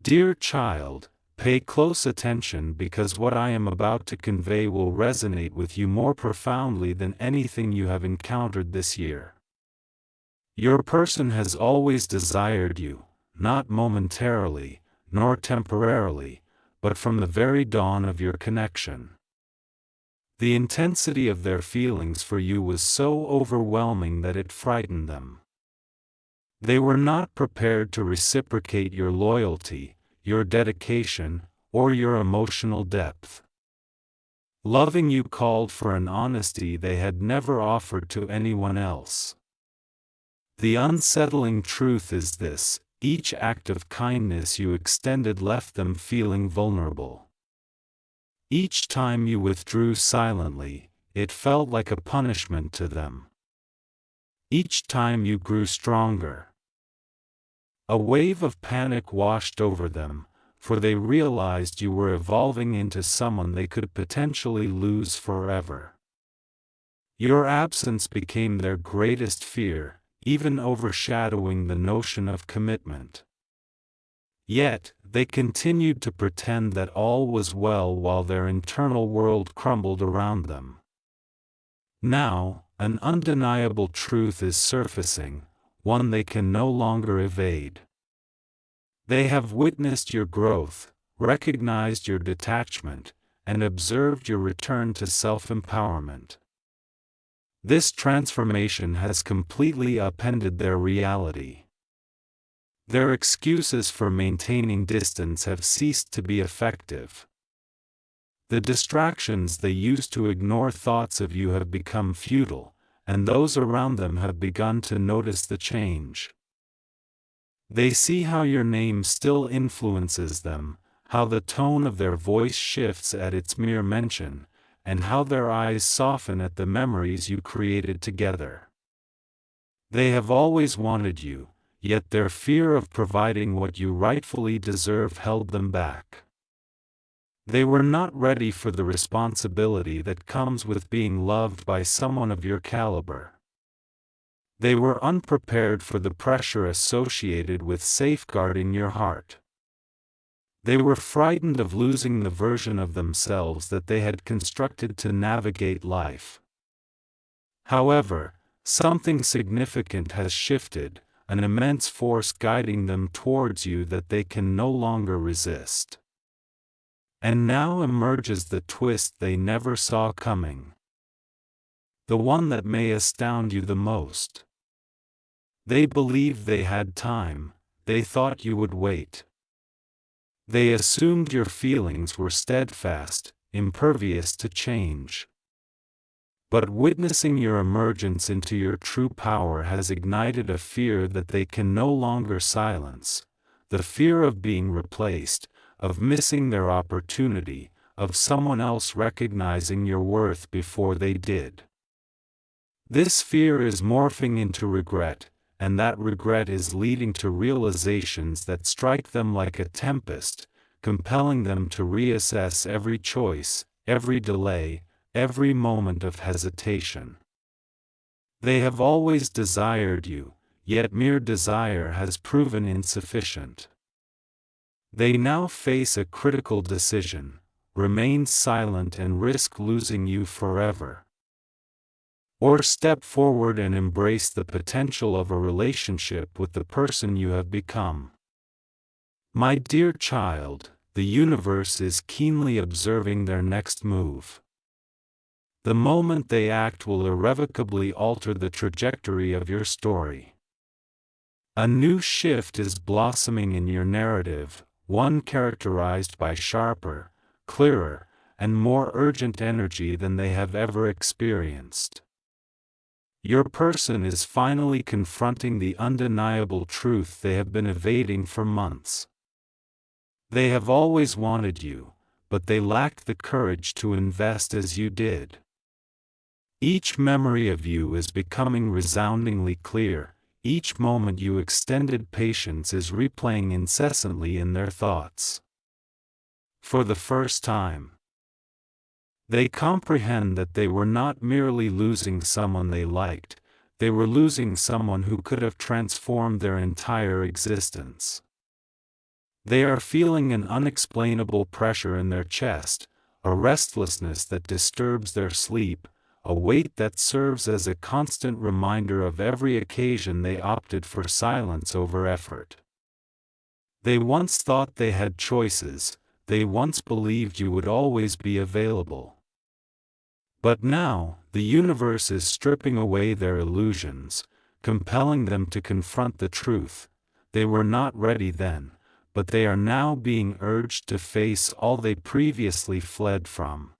Dear child, pay close attention because what I am about to convey will resonate with you more profoundly than anything you have encountered this year. Your person has always desired you, not momentarily, nor temporarily, but from the very dawn of your connection. The intensity of their feelings for you was so overwhelming that it frightened them. They were not prepared to reciprocate your loyalty, your dedication, or your emotional depth. Loving you called for an honesty they had never offered to anyone else. The unsettling truth is this: each act of kindness you extended left them feeling vulnerable. Each time you withdrew silently, it felt like a punishment to them. Each time you grew stronger. A wave of panic washed over them, for they realized you were evolving into someone they could potentially lose forever. Your absence became their greatest fear, even overshadowing the notion of commitment. Yet, they continued to pretend that all was well while their internal world crumbled around them. Now, an undeniable truth is surfacing, one they can no longer evade. They have witnessed your growth, recognized your detachment, and observed your return to self-empowerment. This transformation has completely upended their reality. Their excuses for maintaining distance have ceased to be effective. The distractions they used to ignore thoughts of you have become futile, and those around them have begun to notice the change. They see how your name still influences them, how the tone of their voice shifts at its mere mention, and how their eyes soften at the memories you created together. They have always wanted you, yet their fear of providing what you rightfully deserve held them back. They were not ready for the responsibility that comes with being loved by someone of your caliber. They were unprepared for the pressure associated with safeguarding your heart. They were frightened of losing the version of themselves that they had constructed to navigate life. However, something significant has shifted, an immense force guiding them towards you that they can no longer resist. And now emerges the twist they never saw coming. The one that may astound you the most. They believed they had time, they thought you would wait. They assumed your feelings were steadfast, impervious to change. But witnessing your emergence into your true power has ignited a fear that they can no longer silence, the fear of being replaced, of missing their opportunity, of someone else recognizing your worth before they did. This fear is morphing into regret, and that regret is leading to realizations that strike them like a tempest, compelling them to reassess every choice, every delay, every moment of hesitation. They have always desired you, yet mere desire has proven insufficient. They now face a critical decision: remain silent and risk losing you forever, or step forward and embrace the potential of a relationship with the person you have become. My dear child, the universe is keenly observing their next move. The moment they act will irrevocably alter the trajectory of your story. A new shift is blossoming in your narrative, one characterized by sharper, clearer, and more urgent energy than they have ever experienced. Your person is finally confronting the undeniable truth they have been evading for months. They have always wanted you, but they lacked the courage to invest as you did. Each memory of you is becoming resoundingly clear, each moment you extended patience is replaying incessantly in their thoughts. For the first time, they comprehend that they were not merely losing someone they liked, they were losing someone who could have transformed their entire existence. They are feeling an unexplainable pressure in their chest, a restlessness that disturbs their sleep, a weight that serves as a constant reminder of every occasion they opted for silence over effort. They once thought they had choices, they once believed you would always be available. But now, the universe is stripping away their illusions, compelling them to confront the truth. They were not ready then, but they are now being urged to face all they previously fled from.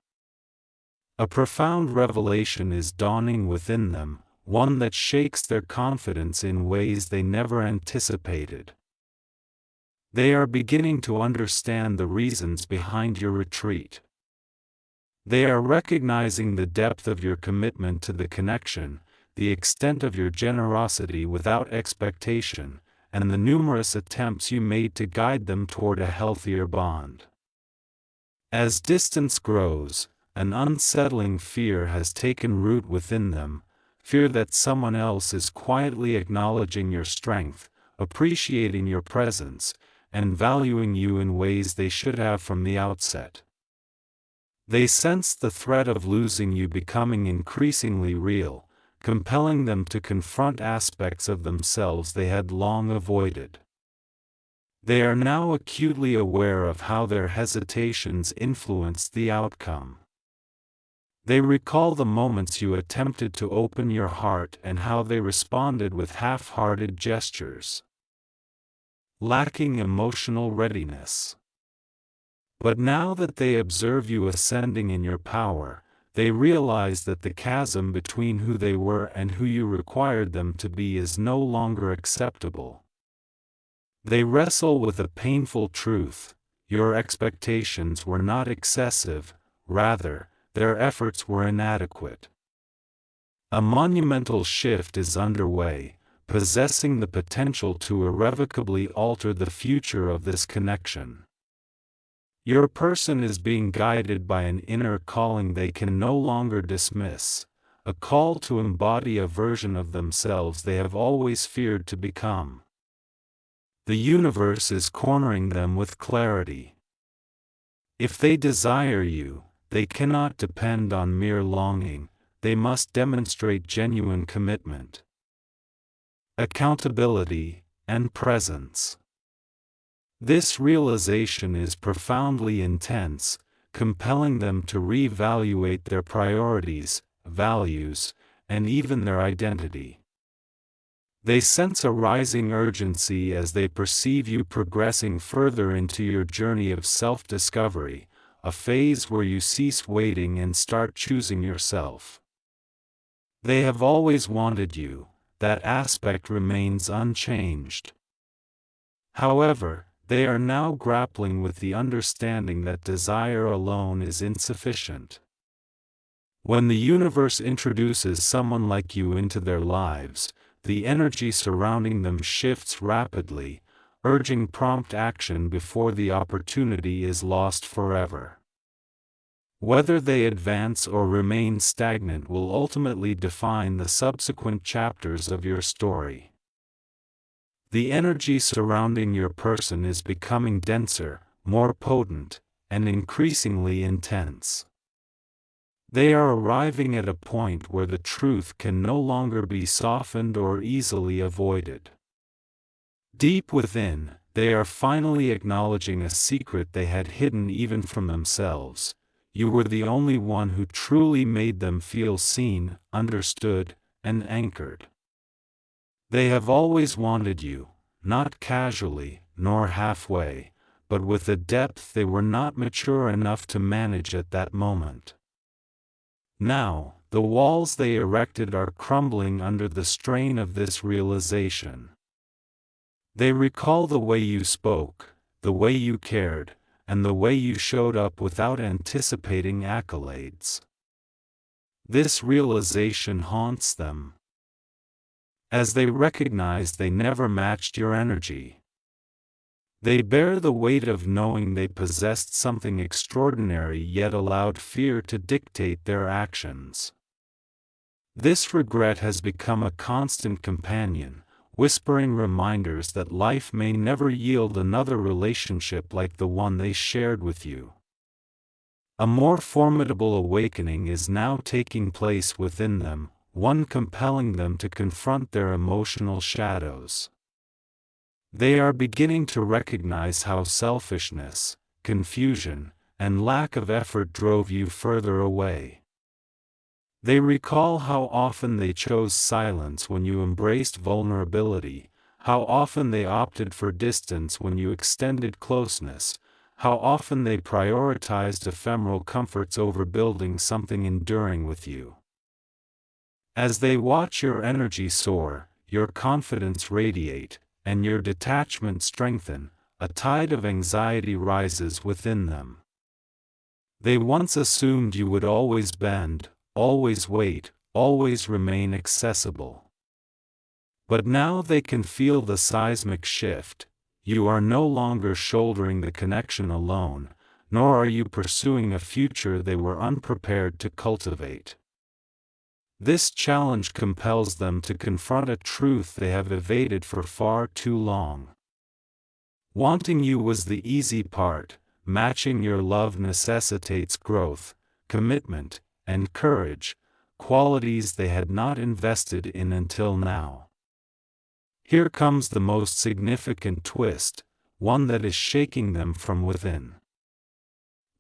A profound revelation is dawning within them, one that shakes their confidence in ways they never anticipated. They are beginning to understand the reasons behind your retreat. They are recognizing the depth of your commitment to the connection, the extent of your generosity without expectation, and the numerous attempts you made to guide them toward a healthier bond. As distance grows, an unsettling fear has taken root within them, fear that someone else is quietly acknowledging your strength, appreciating your presence, and valuing you in ways they should have from the outset. They sense the threat of losing you becoming increasingly real, compelling them to confront aspects of themselves they had long avoided. They are now acutely aware of how their hesitations influenced the outcome. They recall the moments you attempted to open your heart and how they responded with half-hearted gestures, lacking emotional readiness. But now that they observe you ascending in your power, they realize that the chasm between who they were and who you required them to be is no longer acceptable. They wrestle with a painful truth: your expectations were not excessive, rather, their efforts were inadequate. A monumental shift is underway, possessing the potential to irrevocably alter the future of this connection. Your person is being guided by an inner calling they can no longer dismiss, a call to embody a version of themselves they have always feared to become. The universe is cornering them with clarity. If they desire you, they cannot depend on mere longing, they must demonstrate genuine commitment, accountability, and presence. This realization is profoundly intense, compelling them to reevaluate their priorities, values, and even their identity. They sense a rising urgency as they perceive you progressing further into your journey of self-discovery, a phase where you cease waiting and start choosing yourself. They have always wanted you, that aspect remains unchanged. However, they are now grappling with the understanding that desire alone is insufficient. When the universe introduces someone like you into their lives, the energy surrounding them shifts rapidly, urging prompt action before the opportunity is lost forever. Whether they advance or remain stagnant will ultimately define the subsequent chapters of your story. The energy surrounding your person is becoming denser, more potent, and increasingly intense. They are arriving at a point where the truth can no longer be softened or easily avoided. Deep within, they are finally acknowledging a secret they had hidden even from themselves: you were the only one who truly made them feel seen, understood, and anchored. They have always wanted you, not casually, nor halfway, but with a depth they were not mature enough to manage at that moment. Now, the walls they erected are crumbling under the strain of this realization. They recall the way you spoke, the way you cared, and the way you showed up without anticipating accolades. This realization haunts them, as they recognize they never matched your energy. They bear the weight of knowing they possessed something extraordinary yet allowed fear to dictate their actions. This regret has become a constant companion, whispering reminders that life may never yield another relationship like the one they shared with you. A more formidable awakening is now taking place within them, one compelling them to confront their emotional shadows. They are beginning to recognize how selfishness, confusion, and lack of effort drove you further away. They recall how often they chose silence when you embraced vulnerability, how often they opted for distance when you extended closeness, how often they prioritized ephemeral comforts over building something enduring with you. As they watch your energy soar, your confidence radiate, and your detachment strengthen, a tide of anxiety rises within them. They once assumed you would always bend, always wait, always remain accessible. But now they can feel the seismic shift. You are no longer shouldering the connection alone, nor are you pursuing a future they were unprepared to cultivate. This challenge compels them to confront a truth they have evaded for far too long. Wanting you was the easy part, matching your love necessitates growth, commitment, and courage, qualities they had not invested in until now. Here comes the most significant twist, one that is shaking them from within.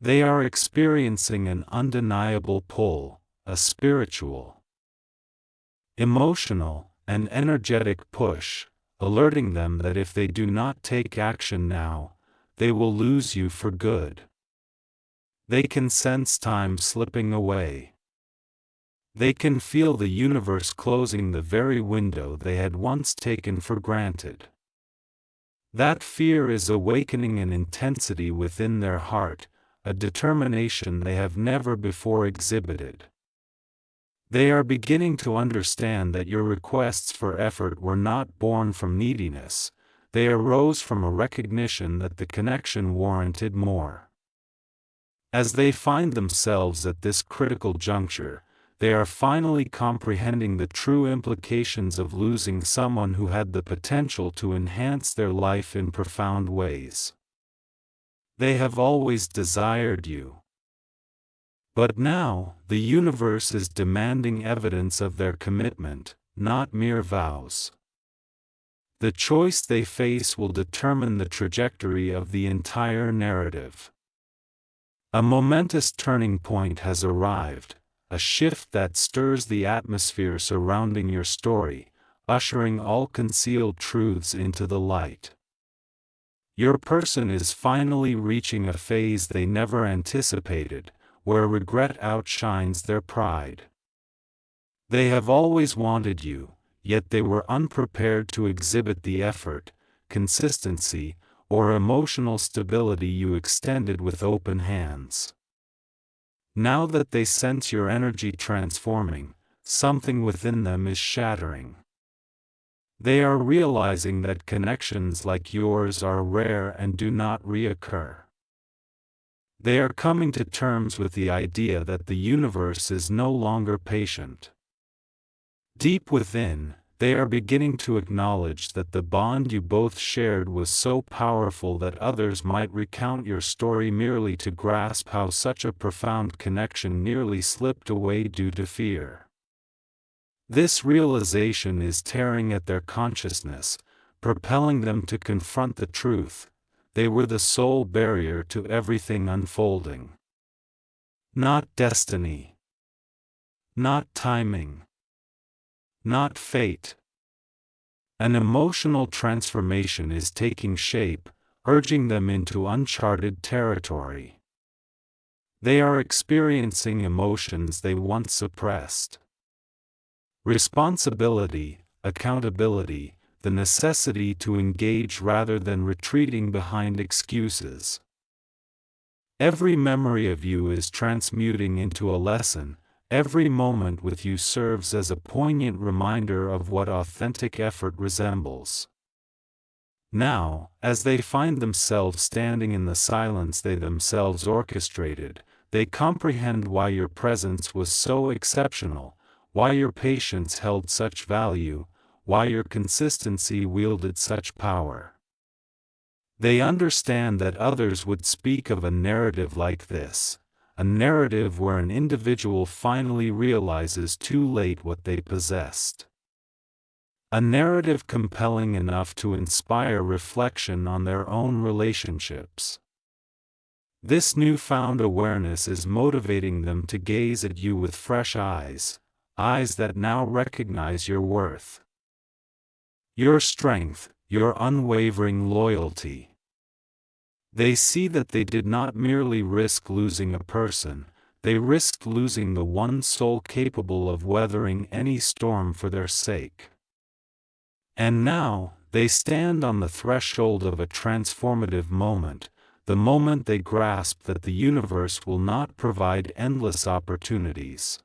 They are experiencing an undeniable pull, a spiritual, emotional, and energetic push, alerting them that if they do not take action now, they will lose you for good. They can sense time slipping away. They can feel the universe closing the very window they had once taken for granted. That fear is awakening an intensity within their heart, a determination they have never before exhibited. They are beginning to understand that your requests for effort were not born from neediness, they arose from a recognition that the connection warranted more. As they find themselves at this critical juncture, they are finally comprehending the true implications of losing someone who had the potential to enhance their life in profound ways. They have always desired you. But now, the universe is demanding evidence of their commitment, not mere vows. The choice they face will determine the trajectory of the entire narrative. A momentous turning point has arrived, a shift that stirs the atmosphere surrounding your story, ushering all concealed truths into the light. Your person is finally reaching a phase they never anticipated, where regret outshines their pride. They have always wanted you, yet they were unprepared to exhibit the effort, consistency, or emotional stability you extended with open hands. Now that they sense your energy transforming, something within them is shattering. They are realizing that connections like yours are rare and do not reoccur. They are coming to terms with the idea that the universe is no longer patient. Deep within, they are beginning to acknowledge that the bond you both shared was so powerful that others might recount your story merely to grasp how such a profound connection nearly slipped away due to fear. This realization is tearing at their consciousness, propelling them to confront the truth: they were the sole barrier to everything unfolding. Not destiny. Not timing. Not fate. An emotional transformation is taking shape, urging them into uncharted territory. They are experiencing emotions they once suppressed. Responsibility, accountability, the necessity to engage rather than retreating behind excuses. Every memory of you is transmuting into a lesson. Every moment with you serves as a poignant reminder of what authentic effort resembles. Now, as they find themselves standing in the silence they themselves orchestrated, they comprehend why your presence was so exceptional, why your patience held such value, why your consistency wielded such power. They understand that others would speak of a narrative like this, a narrative where an individual finally realizes too late what they possessed. A narrative compelling enough to inspire reflection on their own relationships. This newfound awareness is motivating them to gaze at you with fresh eyes, eyes that now recognize your worth, your strength, your unwavering loyalty. They see that they did not merely risk losing a person, they risked losing the one soul capable of weathering any storm for their sake. And now, they stand on the threshold of a transformative moment, the moment they grasp that the universe will not provide endless opportunities.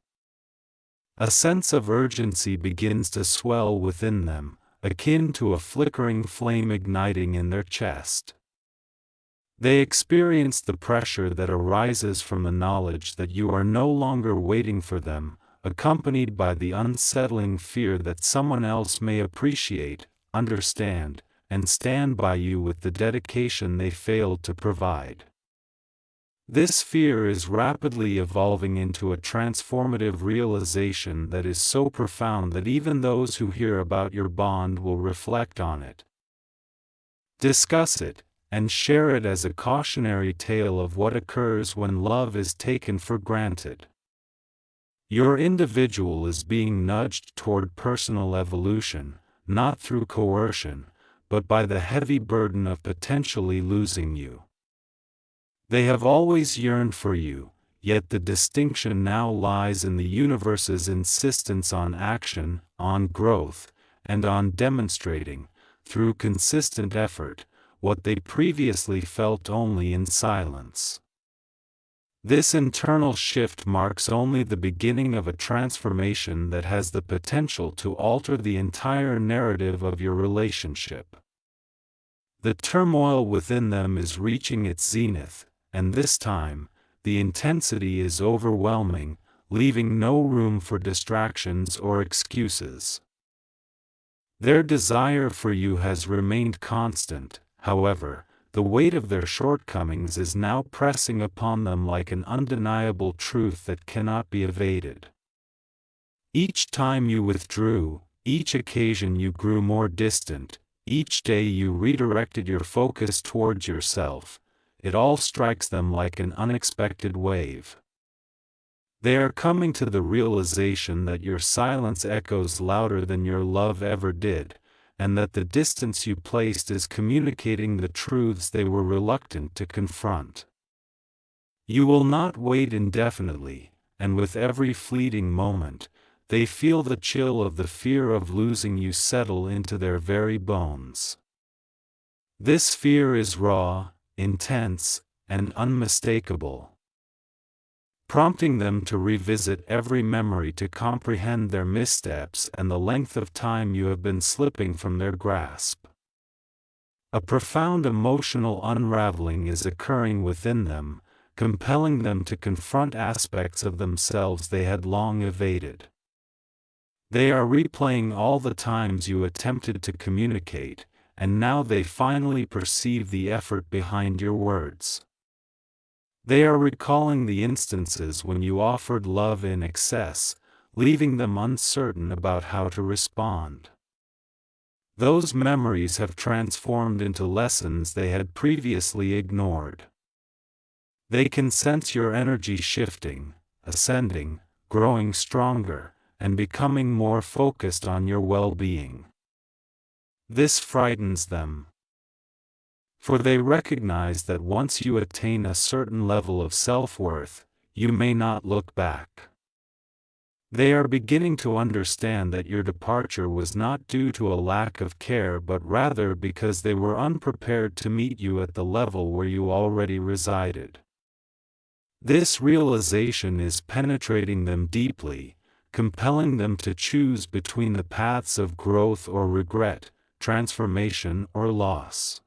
A sense of urgency begins to swell within them, akin to a flickering flame igniting in their chest. They experience the pressure that arises from the knowledge that you are no longer waiting for them, accompanied by the unsettling fear that someone else may appreciate, understand, and stand by you with the dedication they failed to provide. This fear is rapidly evolving into a transformative realization that is so profound that even those who hear about your bond will reflect on it, discuss it, and share it as a cautionary tale of what occurs when love is taken for granted. Your individual is being nudged toward personal evolution, not through coercion, but by the heavy burden of potentially losing you. They have always yearned for you, yet the distinction now lies in the universe's insistence on action, on growth, and on demonstrating, through consistent effort, what they previously felt only in silence. This internal shift marks only the beginning of a transformation that has the potential to alter the entire narrative of your relationship. The turmoil within them is reaching its zenith, and this time, the intensity is overwhelming, leaving no room for distractions or excuses. Their desire for you has remained constant, however, the weight of their shortcomings is now pressing upon them like an undeniable truth that cannot be evaded. Each time you withdrew, each occasion you grew more distant, each day you redirected your focus towards yourself, it all strikes them like an unexpected wave. They are coming to the realization that your silence echoes louder than your love ever did, and that the distance you placed is communicating the truths they were reluctant to confront. You will not wait indefinitely, and with every fleeting moment, they feel the chill of the fear of losing you settle into their very bones. This fear is raw, intense, and unmistakable, prompting them to revisit every memory to comprehend their missteps and the length of time you have been slipping from their grasp. A profound emotional unraveling is occurring within them, compelling them to confront aspects of themselves they had long evaded. They are replaying all the times you attempted to communicate, and now they finally perceive the effort behind your words. They are recalling the instances when you offered love in excess, leaving them uncertain about how to respond. Those memories have transformed into lessons they had previously ignored. They can sense your energy shifting, ascending, growing stronger, and becoming more focused on your well-being. This frightens them, for they recognize that once you attain a certain level of self-worth, you may not look back. They are beginning to understand that your departure was not due to a lack of care but rather because they were unprepared to meet you at the level where you already resided. This realization is penetrating them deeply, compelling them to choose between the paths of growth or regret, transformation or loss.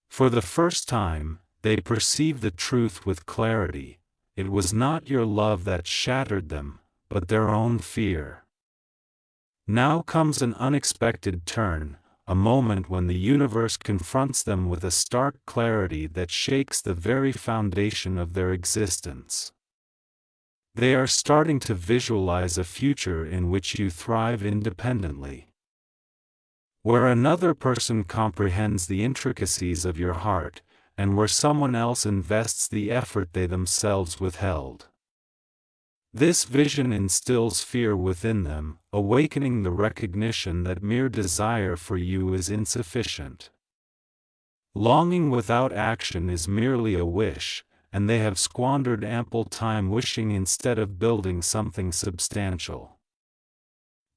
For the first time, they perceive the truth with clarity. It was not your love that shattered them, but their own fear. Now comes an unexpected turn, a moment when the universe confronts them with a stark clarity that shakes the very foundation of their existence. They are starting to visualize a future in which you thrive independently, where another person comprehends the intricacies of your heart, and where someone else invests the effort they themselves withheld. This vision instills fear within them, awakening the recognition that mere desire for you is insufficient. Longing without action is merely a wish, and they have squandered ample time wishing instead of building something substantial.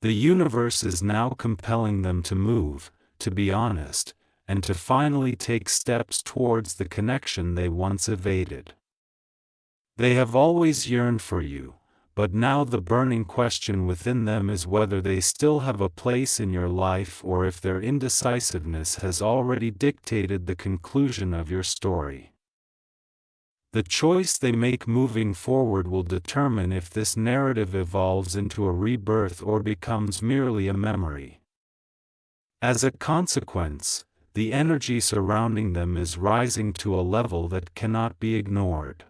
The universe is now compelling them to move, to be honest, and to finally take steps towards the connection they once evaded. They have always yearned for you, but now the burning question within them is whether they still have a place in your life or if their indecisiveness has already dictated the conclusion of your story. The choice they make moving forward will determine if this narrative evolves into a rebirth or becomes merely a memory. As a consequence, the energy surrounding them is rising to a level that cannot be ignored.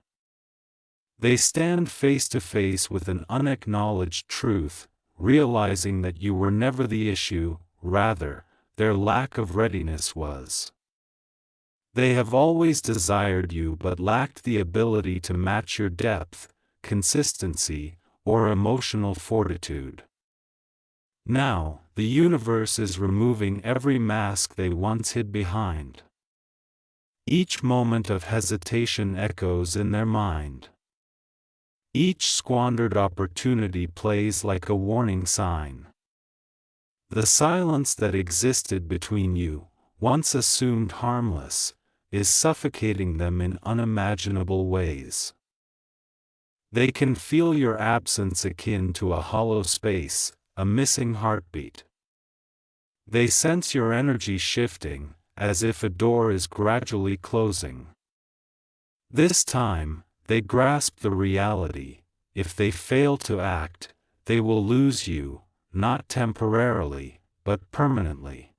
They stand face to face with an unacknowledged truth, realizing that you were never the issue, rather, their lack of readiness was. They have always desired you but lacked the ability to match your depth, consistency, or emotional fortitude. Now, the universe is removing every mask they once hid behind. Each moment of hesitation echoes in their mind. Each squandered opportunity plays like a warning sign. The silence that existed between you, once assumed harmless, is suffocating them in unimaginable ways. They can feel your absence akin to a hollow space, a missing heartbeat. They sense your energy shifting, as if a door is gradually closing. This time, they grasp the reality: if they fail to act, they will lose you, not temporarily, but permanently.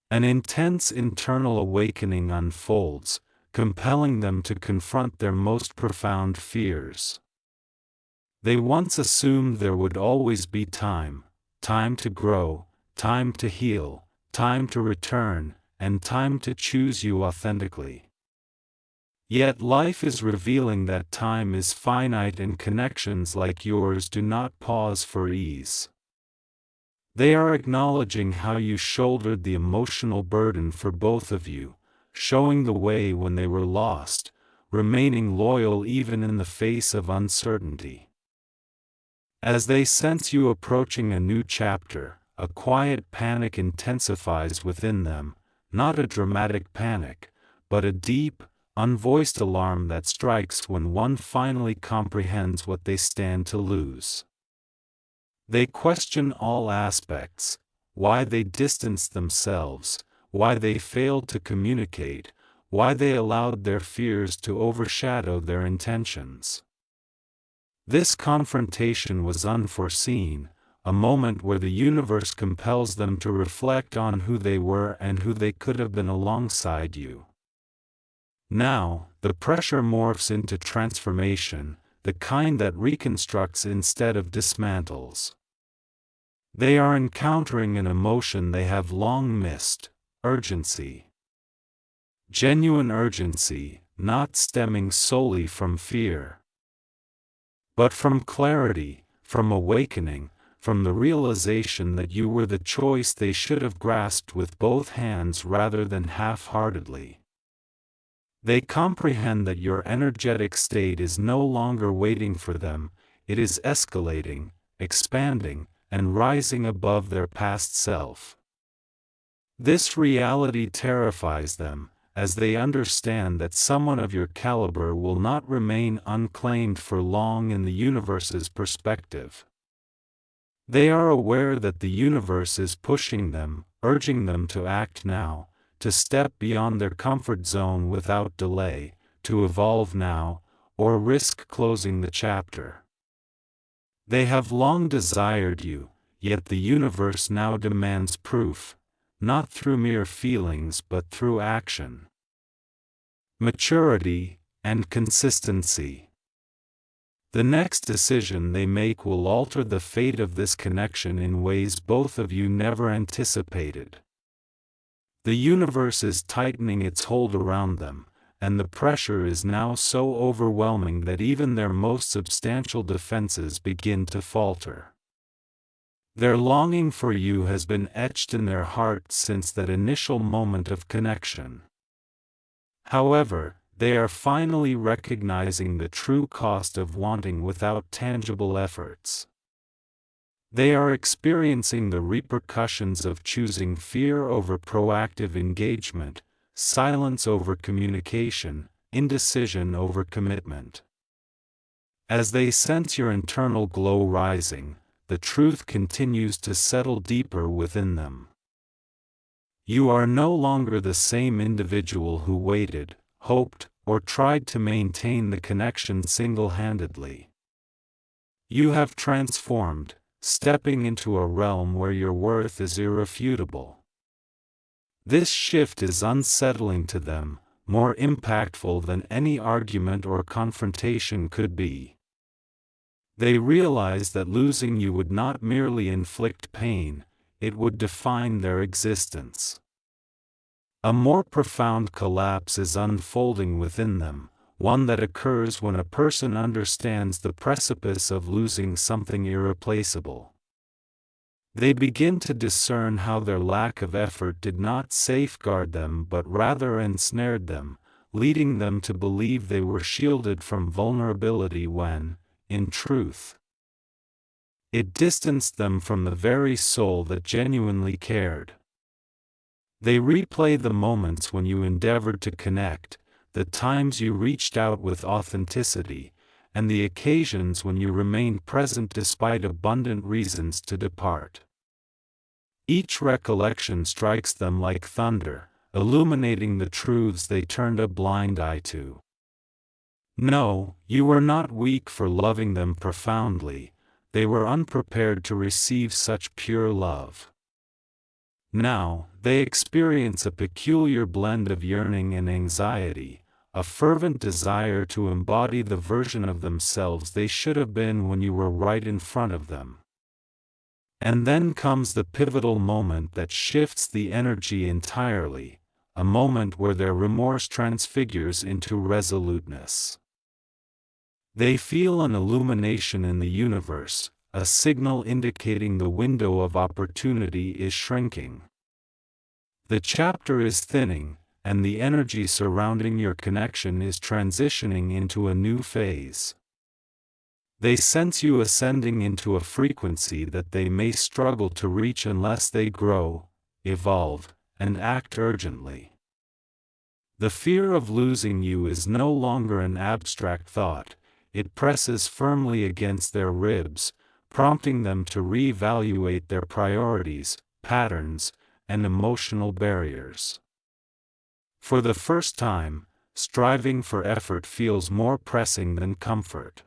An intense internal awakening unfolds, compelling them to confront their most profound fears. They once assumed there would always be time to grow, time to heal, time to return, and time to choose you authentically. Yet life is revealing that time is finite and connections like yours do not pause for ease. They are acknowledging how you shouldered the emotional burden for both of you, showing the way when they were lost, remaining loyal even in the face of uncertainty. As they sense you approaching a new chapter, a quiet panic intensifies within them, not a dramatic panic, but a deep, unvoiced alarm that strikes when one finally comprehends what they stand to lose. They question all aspects: why they distanced themselves, why they failed to communicate, why they allowed their fears to overshadow their intentions. This confrontation was unforeseen, a moment where the universe compels them to reflect on who they were and who they could have been alongside you. Now, the pressure morphs into transformation, the kind that reconstructs instead of dismantles. They are encountering an emotion they have long missed: urgency. Genuine urgency, not stemming solely from fear, but from clarity, from awakening, from the realization that you were the choice they should have grasped with both hands rather than half-heartedly. They comprehend that your energetic state is no longer waiting for them, it is escalating, expanding, and rising above their past self. This reality terrifies them, as they understand that someone of your caliber will not remain unclaimed for long in the universe's perspective. They are aware that the universe is pushing them, urging them to act now, to step beyond their comfort zone without delay, to evolve now, or risk closing the chapter. They have long desired you, yet the universe now demands proof, not through mere feelings but through action, maturity, and consistency. The next decision they make will alter the fate of this connection in ways both of you never anticipated. The universe is tightening its hold around them, and the pressure is now so overwhelming that even their most substantial defenses begin to falter. Their longing for you has been etched in their hearts since that initial moment of connection. However, they are finally recognizing the true cost of wanting without tangible efforts. They are experiencing the repercussions of choosing fear over proactive engagement, silence over communication, indecision over commitment. As they sense your internal glow rising, the truth continues to settle deeper within them. You are no longer the same individual who waited, hoped, or tried to maintain the connection single-handedly. You have transformed, stepping into a realm where your worth is irrefutable. This shift is unsettling to them, more impactful than any argument or confrontation could be. They realize that losing you would not merely inflict pain, it would define their existence. A more profound collapse is unfolding within them, one that occurs when a person understands the precipice of losing something irreplaceable. They begin to discern how their lack of effort did not safeguard them but rather ensnared them, leading them to believe they were shielded from vulnerability when, in truth, it distanced them from the very soul that genuinely cared. They replay the moments when you endeavored to connect, the times you reached out with authenticity, and the occasions when you remained present despite abundant reasons to depart. Each recollection strikes them like thunder, illuminating the truths they turned a blind eye to. No, you were not weak for loving them profoundly, they were unprepared to receive such pure love. Now, they experience a peculiar blend of yearning and anxiety, a fervent desire to embody the version of themselves they should have been when you were right in front of them. And then comes the pivotal moment that shifts the energy entirely, a moment where their remorse transfigures into resoluteness. They feel an illumination in the universe, a signal indicating the window of opportunity is shrinking. The chapter is thinning, and the energy surrounding your connection is transitioning into a new phase. They sense you ascending into a frequency that they may struggle to reach unless they grow, evolve, and act urgently. The fear of losing you is no longer an abstract thought, it presses firmly against their ribs, prompting them to reevaluate their priorities, patterns, and emotional barriers. For the first time, striving for effort feels more pressing than comfort.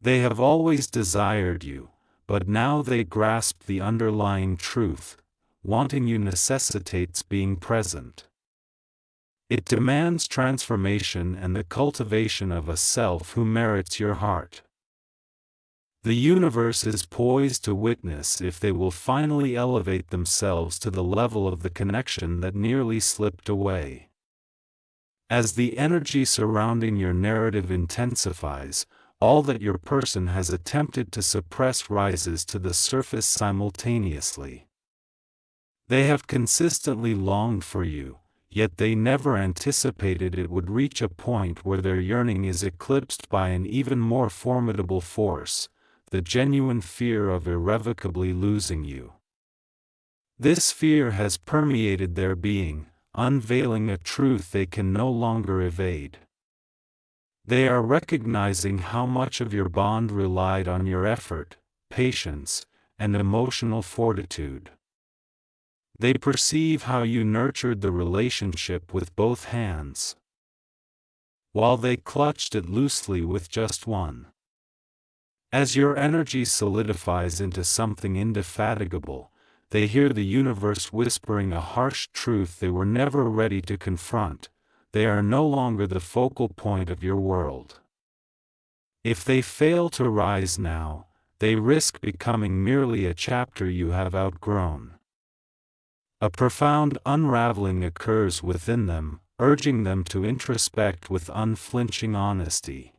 They have always desired you, but now they grasp the underlying truth: wanting you necessitates being present. It demands transformation and the cultivation of a self who merits your heart. The universe is poised to witness if they will finally elevate themselves to the level of the connection that nearly slipped away. As the energy surrounding your narrative intensifies, all that your person has attempted to suppress rises to the surface simultaneously. They have consistently longed for you, yet they never anticipated it would reach a point where their yearning is eclipsed by an even more formidable force: the genuine fear of irrevocably losing you. This fear has permeated their being, unveiling a truth they can no longer evade. They are recognizing how much of your bond relied on your effort, patience, and emotional fortitude. They perceive how you nurtured the relationship with both hands, while they clutched it loosely with just one. As your energy solidifies into something indefatigable, they hear the universe whispering a harsh truth they were never ready to confront: they are no longer the focal point of your world. If they fail to rise now, they risk becoming merely a chapter you have outgrown. A profound unraveling occurs within them, urging them to introspect with unflinching honesty.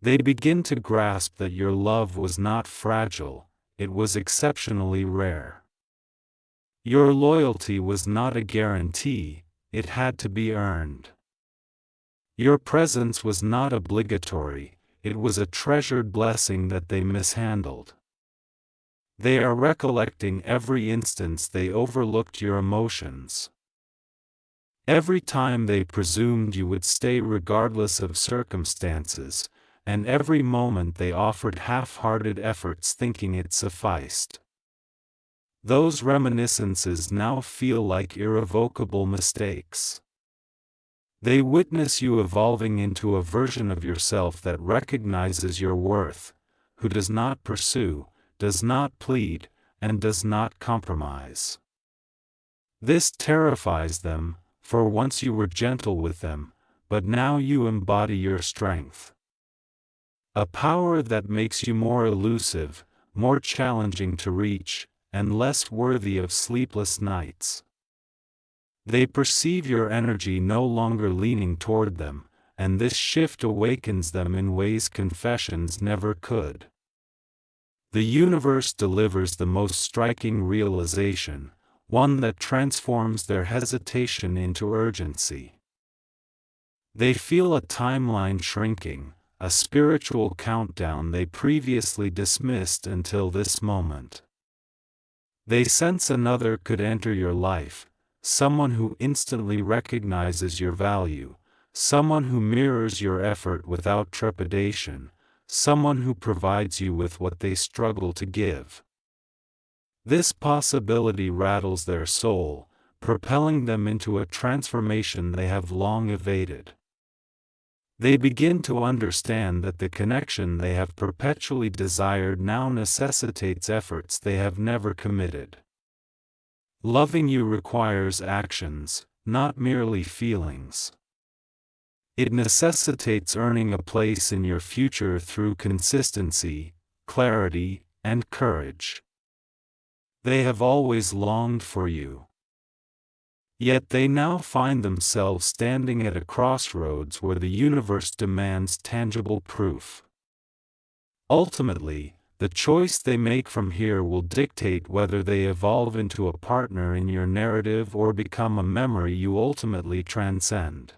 They begin to grasp that your love was not fragile, it was exceptionally rare. Your loyalty was not a guarantee, it had to be earned. Your presence was not obligatory, it was a treasured blessing that they mishandled. They are recollecting every instance they overlooked your emotions. Every time they presumed you would stay regardless of circumstances, and every moment they offered half-hearted efforts thinking it sufficed. Those reminiscences now feel like irrevocable mistakes. They witness you evolving into a version of yourself that recognizes your worth, who does not pursue, does not plead, and does not compromise. This terrifies them, for once you were gentle with them, but now you embody your strength. A power that makes you more elusive, more challenging to reach, and less worthy of sleepless nights. They perceive your energy no longer leaning toward them, and this shift awakens them in ways confessions never could. The universe delivers the most striking realization, one that transforms their hesitation into urgency. They feel a timeline shrinking, a spiritual countdown they previously dismissed until this moment. They sense another could enter your life, someone who instantly recognizes your value, someone who mirrors your effort without trepidation, someone who provides you with what they struggle to give. This possibility rattles their soul, propelling them into a transformation they have long evaded. They begin to understand that the connection they have perpetually desired now necessitates efforts they have never committed. Loving you requires actions, not merely feelings. It necessitates earning a place in your future through consistency, clarity, and courage. They have always longed for you. Yet they now find themselves standing at a crossroads where the universe demands tangible proof. Ultimately, the choice they make from here will dictate whether they evolve into a partner in your narrative or become a memory you ultimately transcend.